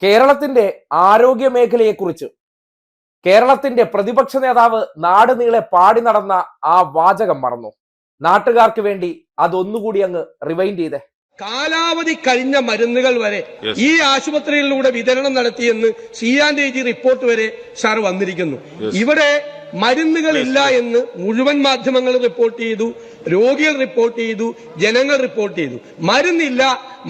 കേരളത്തിന്റെ ആരോഗ്യ മേഖലയെക്കുറിച്ച് കേരളത്തിന്റെ പ്രതിപക്ഷ നേതാവ് നാട് നീളെ പാടി നടന്ന ആ വാചകം മറന്നു. നാട്ടുകാർക്ക് വേണ്ടി അതൊന്നുകൂടി അങ്ങ് റിവൈൻഡ് ചെയ്തേ. കാലാവധി കഴിഞ്ഞ മരുന്നുകൾ വരെ ഈ ആശുപത്രികളിലൂടെ വിതരണം നടത്തിയെന്ന് CAG റിപ്പോർട്ട് വരെ സാർ വന്നിരിക്കുന്നു. ഇവിടെ മരുന്നുകളില്ല എന്ന് മുഴുവൻ മാധ്യമങ്ങൾ റിപ്പോർട്ട് ചെയ്തു, രോഗികൾ റിപ്പോർട്ട് ചെയ്തു, ജനങ്ങൾ റിപ്പോർട്ട് ചെയ്തു. മരുന്നില്ല,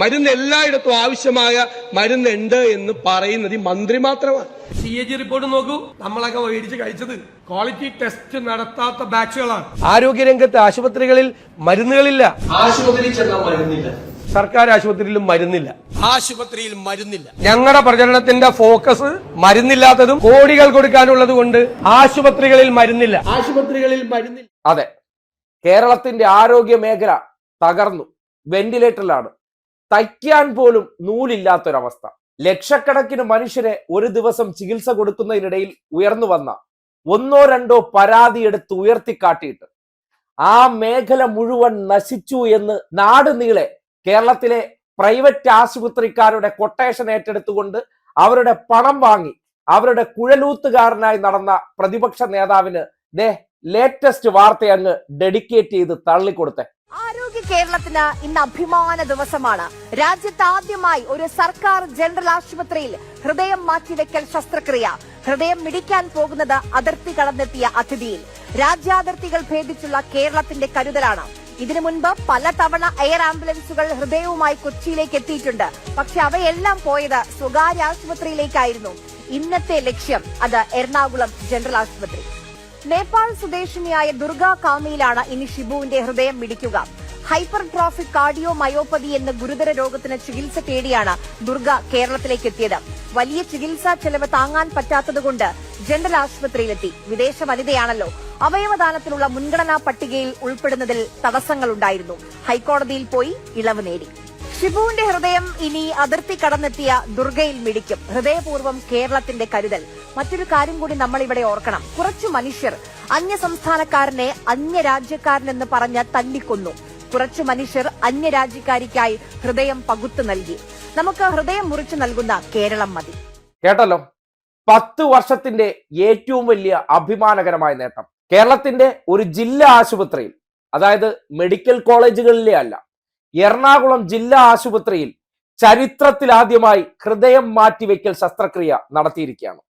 മരുന്ന് എല്ലായിടത്തും ആവശ്യമായ മരുന്നുണ്ട് എന്ന് പറയുന്നത് മന്ത്രി മാത്രമാണ്. CAG റിപ്പോർട്ട് നോക്കൂ, നമ്മളൊക്കെ മേടിച്ച് കഴിച്ചത് ക്വാളിറ്റി ടെസ്റ്റ് നടത്താത്ത ബാച്ചുകളാണ്. ആരോഗ്യരംഗത്ത് ആശുപത്രികളിൽ മരുന്നുകളില്ല, ആശുപത്രിയിൽ ചെന്നാൽ മരുന്നില്ല, സർക്കാർ ആശുപത്രിയിലും മരുന്നില്ല, ആശുപത്രിയിൽ മരുന്നില്ല. ഞങ്ങളുടെ പ്രചരണത്തിന്റെ ഫോക്കസ് മരുന്നില്ലാത്തതും കോടികൾ കൊടുക്കാനുള്ളത് കൊണ്ട് ആശുപത്രികളിൽ മരുന്നില്ല, ആശുപത്രികളിൽ മരുന്നില്ല. അതെ, കേരളത്തിന്റെ ആരോഗ്യ മേഖല തകർന്നു, വെന്റിലേറ്ററിലാണ്. തയ്ക്കാൻ പോലും നൂലില്ലാത്തൊരവസ്ഥ. ലക്ഷക്കണക്കിന് മനുഷ്യരെ ഒരു ദിവസം ചികിത്സ കൊടുക്കുന്നതിനിടയിൽ ഉയർന്നു വന്ന ഒന്നോ രണ്ടോ പരാതി എടുത്ത് ഉയർത്തിക്കാട്ടിയിട്ട് ആ മേഖല മുഴുവൻ നശിച്ചു എന്ന് നാട് നീളെ കേരളത്തിലെ പ്രൈവറ്റ് ആശുപത്രിക്കാരുടെ കൊട്ടേഷൻ ഏറ്റെടുത്തുകൊണ്ട് അവരുടെ പണം വാങ്ങി അവരുടെ കുഴലൂത്തുകാരനായി നടന്ന പ്രതിപക്ഷ നേതാവിന് ലേറ്റസ്റ്റ് വാർത്ത അങ്ങ് ഡെഡിക്കേറ്റ് ചെയ്ത് തള്ളിക്കൊടുത്തേ. ആരോഗ്യ കേരളത്തിന് ഇന്ന് അഭിമാന ദിവസമാണ്. രാജ്യത്ത് ആദ്യമായി ഒരു സർക്കാർ ജനറൽ ആശുപത്രിയിൽ ഹൃദയം മാറ്റിവെക്കൽ ശസ്ത്രക്രിയ. ഹൃദയം മിടിക്കാൻ പോകുന്നത് അതിർത്തി കടന്നെത്തിയ അതിഥിയിൽ. രാജ്യാതിർത്തികൾ ഭേദിച്ചുള്ള കേരളത്തിന്റെ കരുതലാണ്. ഇതിനു മുൻപ് പലതവണ എയർ ആംബുലൻസുകൾ ഹൃദയവുമായി കൊച്ചിയിലേക്ക് എത്തിയിട്ടുണ്ട്. പക്ഷെ അവയെല്ലാം പോയത് സ്വകാര്യ ആശുപത്രിയിലേക്കായിരുന്നു. ഇന്നത്തെ ലക്ഷ്യം അത് എറണാകുളം ജനറൽ ആശുപത്രി. നേപ്പാൾ സ്വദേശിനിയായ ദുർഗ കാമിയിലാണ് ഇനി ഷിബുവിന്റെ ഹൃദയം മിടിക്കുക. ഹൈപ്പർട്രോഫിക് കാർഡിയോ മയോപ്പതി എന്ന ഗുരുതര രോഗത്തിന് ചികിത്സ തേടിയാണ് ദുർഗ കേരളത്തിലേക്ക് എത്തിയത്. വലിയ ചികിത്സാ ചെലവ് താങ്ങാൻ പറ്റാത്തതുകൊണ്ട് ജനറൽ ആശുപത്രിയിലെത്തി. വിദേശ വനിതയാണല്ലോ. അവയവദാനത്തിനുള്ള മുൻഗണനാ പട്ടികയിൽ ഉൾപ്പെടുന്നതിൽ തടസ്സങ്ങളുണ്ടായിരുന്നു. ഹൈക്കോടതിയിൽ പോയി ഇളവ് നേടി. ഷിബുവിന്റെ ഹൃദയം ഇനി അതിർത്തി കടന്നെത്തിയ ദുർഗയിൽ മിടിക്കും. ഹൃദയപൂർവ്വം കേരളത്തിന്റെ കരുതൽ. മറ്റൊരു കാര്യം കൂടി നമ്മൾ ഇവിടെ ഓർക്കണം. കുറച്ചു മനുഷ്യർ അന്യസംസ്ഥാനക്കാരനെ അന്യരാജ്യക്കാരനെന്ന് പറഞ്ഞ് തല്ലിക്കൊന്നു. കുറച്ചു മനുഷ്യർ അന്യരാജ്യക്കാരിക്കായി ഹൃദയം പകുത്തു നൽകി. നമുക്ക് ഹൃദയം മുറിച്ചു നൽകുന്ന കേരളം മതി. കേട്ടല്ലോ, 10 വർഷത്തിന്റെ ഏറ്റവും വലിയ അഭിമാനകരമായ നേട്ടം. കേരളത്തിന്റെ ഒരു ജില്ലാ ആശുപത്രിയിൽ, അതായത് മെഡിക്കൽ കോളേജുകളിലെ അല്ല, എറണാകുളം ജില്ലാ ആശുപത്രിയിൽ ചരിത്രത്തിലാദ്യമായി ഹൃദയം മാറ്റിവെക്കൽ ശസ്ത്രക്രിയ നടത്തിയിരിക്കുകയാണ്.